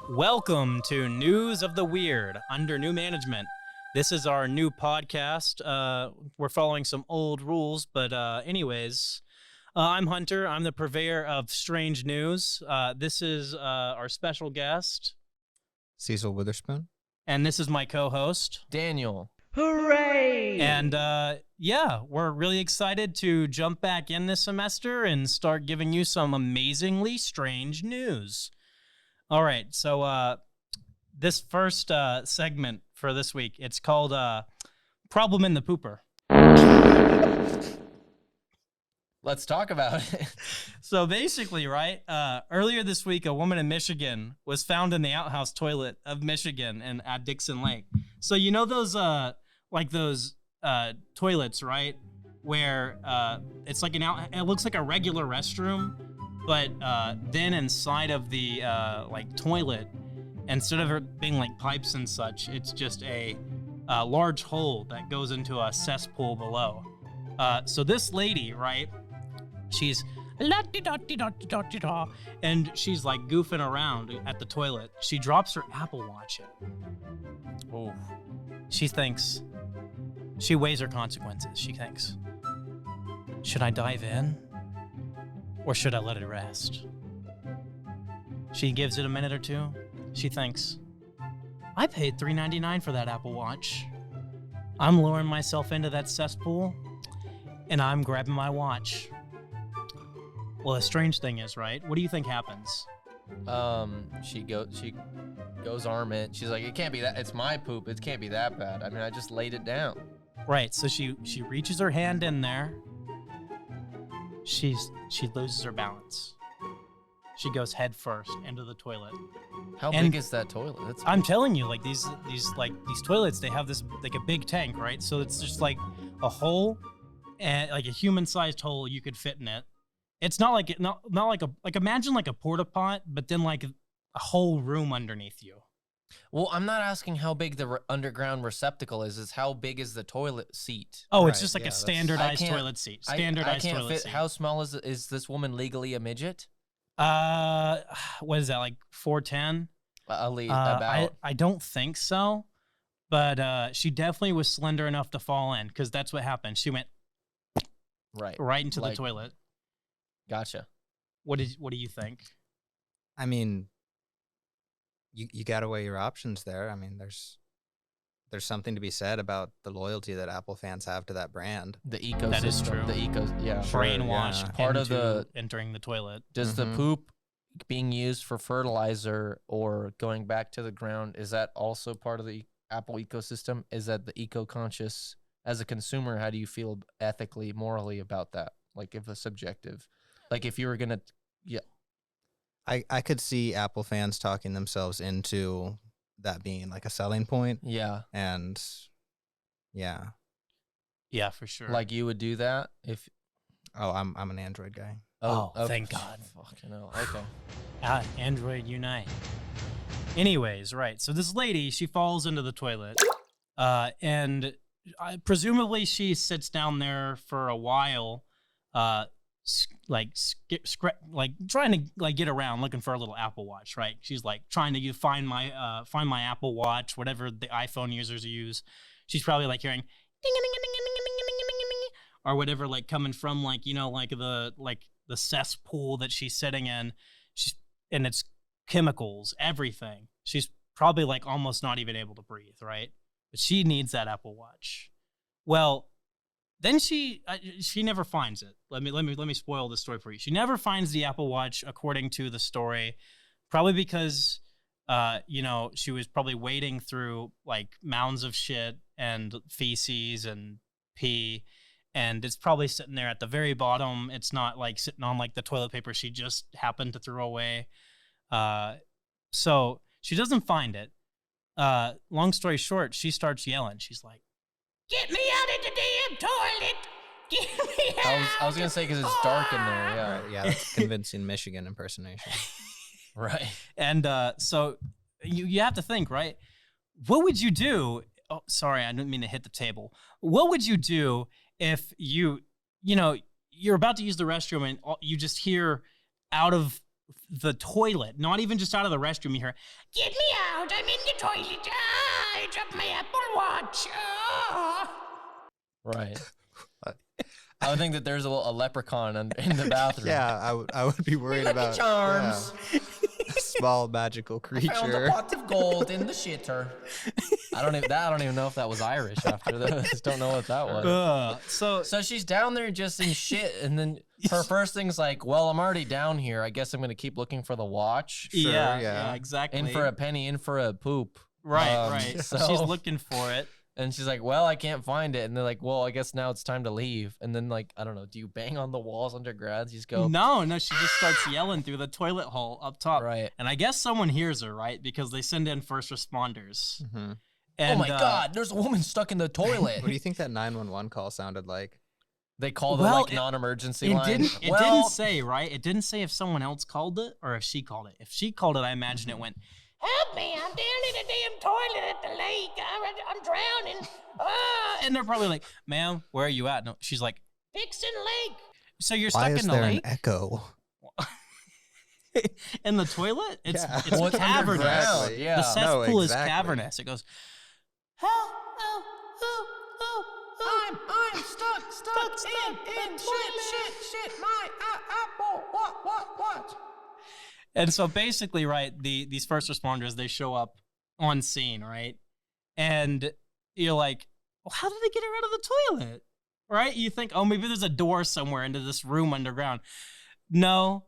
Welcome to News of the Weird under new management. This is our new podcast. We're following some old rules, but anyways, I'm Hunter. I'm the purveyor of strange news. This is our special guest, Cecil Witherspoon. and this is my co-host, Daniel. Hooray! And yeah, we're really excited to jump back in this semester and start giving you some amazingly strange news. All right, so this first segment for this week, it's called Problem in the Pooper. Let's talk about it. So basically, right, earlier this week, a woman in Michigan was found in the outhouse toilet of Michigan and at Dixon Lake. So you know those toilets, right, where it's like it looks like a regular restroom, but then inside of the toilet, instead of it being like pipes and such, it's just a large hole that goes into a cesspool below. So this lady, right, she's and she's like goofing around at the toilet. She drops her Apple Watch in. Oh, She thinks, she weighs her consequences. She thinks, should I dive in or should I let it rest? She gives it a minute or two. She thinks, I paid $3.99 for that Apple Watch. I'm lowering myself into that cesspool and I'm grabbing my watch. Well, the strange thing is, right? What do you think happens? she goes arm it. She's like, it can't be that. It's my poop. It can't be that bad. I mean, I just laid it down. Right, so she reaches her hand in there. She loses her balance. She goes head first into the toilet. How And- big is that toilet? That's I'm telling you, like these toilets, they have this like a big tank, right? So it's just like a hole, and like a human-sized hole you could fit in it. It's not like imagine like a porta pot, but then like a whole room underneath you. Well, I'm not asking how big the underground receptacle is. It's how big is the toilet seat? Oh, it's Right, just like yeah, a that's- standardized I can't- toilet seat. I Standardized can't toilet fit. seat. How small is this woman legally a midget? What is that, like 4'10"? About. I don't think so, but she definitely was slender enough to fall in, because that's what happened. She went right into the Like- toilet. Gotcha. What do you think? I mean, you got to weigh your options there. I mean, there's something to be said about the loyalty that Apple fans have to that brand. The ecosystem. That is true. Yeah. Sure, Brainwashed yeah. Part of into the- entering the toilet. Does the Mhm. poop being used for fertilizer or going back to the ground, is that also part of the Apple ecosystem? Is that the eco-conscious? As a consumer, how do you feel ethically, morally about that? Like, if it's subjective, like if you were gonna, I could see Apple fans talking themselves into that being like a selling point, yeah, and yeah. Yeah, for sure. like you would do that if. Oh, I'm an Android guy. Oh, thank God. Fucking hell. Okay. Android Unite. Anyways, right. So this lady, she falls into the toilet, and presumably she sits down there for a while, trying to like get around looking for a little Apple Watch, right? She's like trying to find my Apple Watch, whatever the iPhone users use. She's probably like hearing ding ding ding ding ding ding ding ding ding or whatever, like coming from like the cesspool that she's sitting in. And it's chemicals, everything. She's probably like almost not even able to breathe, right? But she needs that Apple Watch. Well, then she never finds it. Let me spoil the story for you. She never finds the Apple Watch, according to the story, probably because she was probably wading through like mounds of shit and feces and pee, and it's probably sitting there at the very bottom. It's not like sitting on like the toilet paper she just happened to throw away. So she doesn't find it. Long story short, she starts yelling. She's like, "Get me out of the damn toilet! Get me out!" I was gonna say because it's dark in there. Yeah. Right, yeah, that's convincing Michigan impersonation. Right. And so you have to think, right? What would you do? Oh, sorry, I didn't mean to hit the table. What would you do if you're about to use the restroom and you just hear out of the toilet, not even just out of the restroom. You hear, "Get me out! I'm in the toilet! Ah, I dropped my Apple Watch!" Ah. Right. I would think that there's a leprechaun in the bathroom. Yeah, I would be worried Lucky about Charms. a small magical Found a creature. pot of gold in the shitter. I don't even know if that was Irish after this. Don't know what that was. So she's down there just in shit, and then her first thing's like, well, I'm already down here. I guess I'm gonna keep looking for the watch. Sure, yeah, yeah. exactly. In for a penny, in for a poop. right. So She's looking for it. and she's like, well, I can't find it. And they're like, well, I guess now it's time to leave. And then like, I don't know, do you bang on the walls undergrad? You just go, No, she just starts yelling through the toilet hole up top. right. And I guess someone hears her, right? Because they send in first responders. Mm-hmm. And, oh my God, there's a woman stuck in the toilet. What do you think that 911 call sounded like? They call the Well, like non-emergency It line. didn't. It Well, didn't say, right? It didn't say if someone else called it or if she called it. If she called it, I imagine it went, "Help me! I'm down in a damn toilet at the lake. I'm drowning." And they're probably like, "Ma'am, where are you at?" No, she's like, "Dixon Lake." So you're Why stuck is in the there lake an echo? in the toilet. It's Yeah. it's Well, it's cavernous. underground, yeah. The No, cesspool is exactly. cavernous. It goes, "Help! Oh, oh, oh, oh. I'm stuck in shit, my apple, what? And so basically, right, these first responders, they show up on scene, right? And you're like, well, how did they get her out of the toilet? Right? You think, oh, maybe there's a door somewhere into this room underground. No.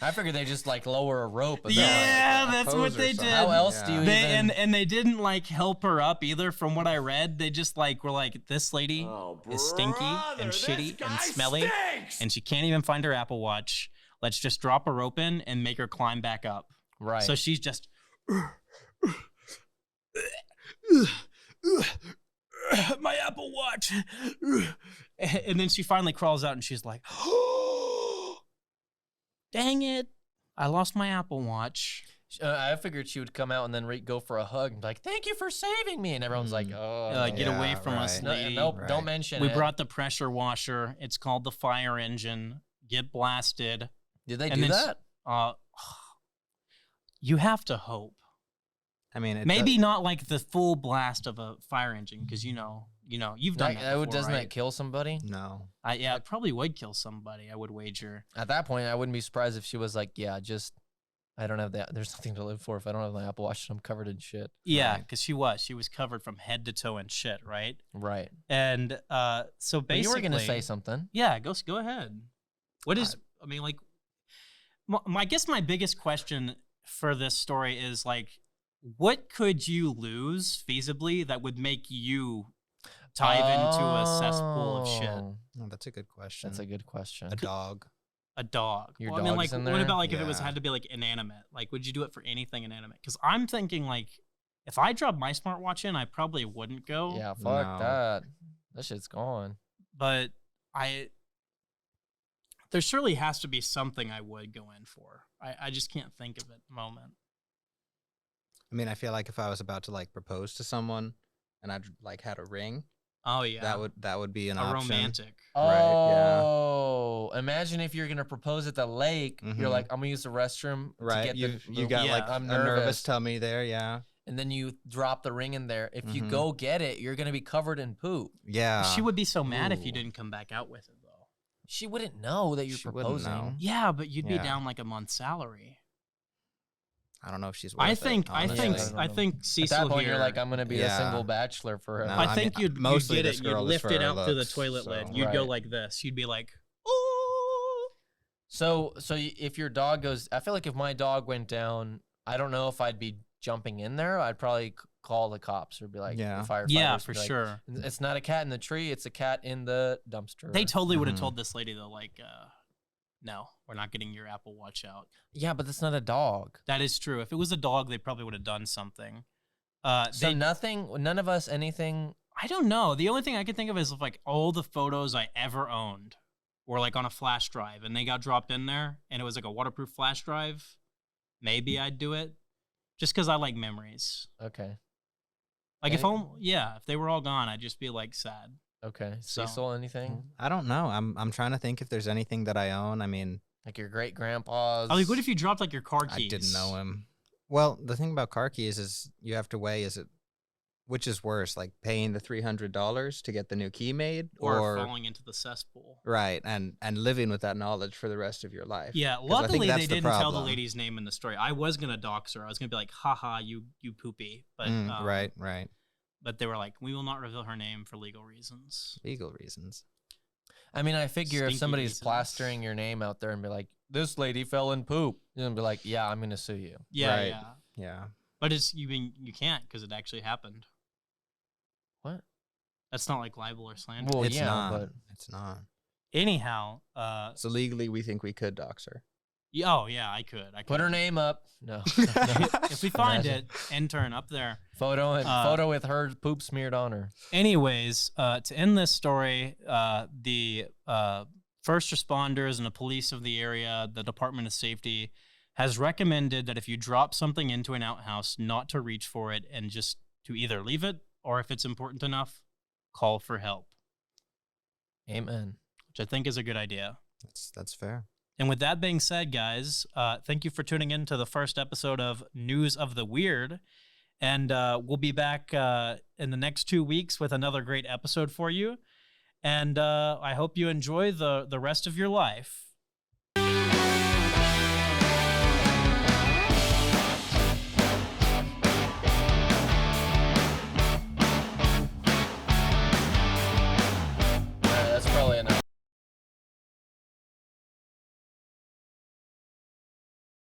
I figured they just like lower a rope. And Yeah, then, that's hose what or they something. did. how else do you They even? and they didn't like help her up either. From what I read, they just like were like, this lady is stinky and shitty and smelly, and she can't even find her Apple Watch. Let's just drop a rope in and make her climb back up. Right. So she's just my Apple Watch, and then she finally crawls out and she's like, "Dang it, I lost my Apple Watch." I figured she would come out and then go for a hug and be like, "Thank you for saving me," and everyone's like, "Oh, Get away from us, right. lady. Nope, Right. don't mention We it." brought the pressure washer. It's called the fire engine. Get blasted. Did they and do then that? You have to hope. I mean, Maybe not like the full blast of a fire engine, because you've done that before, Doesn't right? that kill somebody? No. It probably would kill somebody. I would wager. At that point, I wouldn't be surprised if she was like, "Yeah, just I don't have that. There's nothing to live for if I don't have my Apple Watch. I'm covered in shit." Yeah, Right. because she was covered from head to toe in shit, right? Right. And so But basically, you were gonna say something. Yeah, go ahead. What is? I mean, like, I guess my biggest question for this story is like, what could you lose feasibly that would make you dive into a cesspool of shit? Oh, Oh, that's a good question. That's a good question. A dog. A dog. Your I mean, dog's like, in what there? about like if it Yeah. had to be like inanimate? Like, would you do it for anything inanimate? Because I'm thinking like, if I dropped my smartwatch in, I probably wouldn't go. Yeah, fuck No. that. That shit's gone. But there surely has to be something I would go in for. I just can't think of it at the moment. I mean, I feel like if I was about to like propose to someone and I'd like had a ring, Oh yeah, that would be an a option. romantic. Right, yeah. Oh, imagine if you're gonna propose at the lake. You're Mhm. like, I'm gonna use the restroom. Right. To You get the, you got Yeah. like I'm a nervous nervous. tummy there, yeah. And then you drop the ring in there. If you Mhm. go get it, you're gonna be covered in poop. Yeah. She would be so mad if you Ooh. didn't come back out with it, though. She wouldn't know that you're She wouldn't proposing. know. Yeah, but you'd be Yeah. down like a month's salary. I don't know if she's worth I it, think honestly. I don't know. Cecil At that point, here. you're like, I'm gonna be a Yeah. single bachelor for a. No, I think mean, you'd mostly get this it. You'd girl is lift for it her out through the looks, toilet so- lid. You'd go Right. like this. You'd be like, "Ooh." So if your dog goes, I feel like if my dog went down, I don't know if I'd be jumping in there. I'd probably call the cops or be like, Yeah. the firefighters. Yeah, be for like, sure. It's not a cat in the tree. It's a cat in the dumpster. They totally would have Mhm. told this lady though, like, no, we're not getting your Apple Watch out. Yeah, but that's not a dog. That is true. If it was a dog, they probably would have done something. So none of us, anything. I don't know. The only thing I could think of is like all the photos I ever owned were like on a flash drive and they got dropped in there and it was like a waterproof flash drive. Maybe I'd do it just because I like memories. Okay. Like Any- if they were all gone, I'd just be like sad. Okay. So- Cecil, anything? I don't know. I'm trying to think if there's anything that I own. I mean, Like your great grandpa's. Like, what if you dropped like your car keys? I didn't know him. Well, the thing about car keys is you have to weigh, which is worse, like paying the $300 to get the new key made, or falling into the cesspool. Right, and living with that knowledge for the rest of your life. Yeah, 'Cause I luckily think that's they the didn't tell the problem. lady's name in the story. I was gonna dox her. I was gonna be like, haha, you poopy. But Right. But they were like, we will not reveal her name for legal reasons. Legal reasons. I mean, I figure if Stinky somebody's reasons. plastering your name out there and be like, this lady fell in poop, you're gonna be like, yeah, I'm gonna sue you. Yeah, Right. yeah. Yeah. But you can't because it actually happened. What? That's not like libel or slander. Well, It's yeah, not. but It's not. Anyhow, So legally, we think we could dox her. oh yeah, I could. put her name up. No. If we find Imagine. it, intern up there. Photo with her poop smeared on her. Anyways, to end this story, the first responders and the police of the area, the Department of Safety, has recommended that if you drop something into an outhouse, not to reach for it and just to either leave it, or if it's important enough, call for help, Amen. which I think is a good idea. That's fair. And with that being said, guys, thank you for tuning in to the first episode of News of the Weird. And we'll be back in the next 2 weeks with another great episode for you. And I hope you enjoy the rest of your life.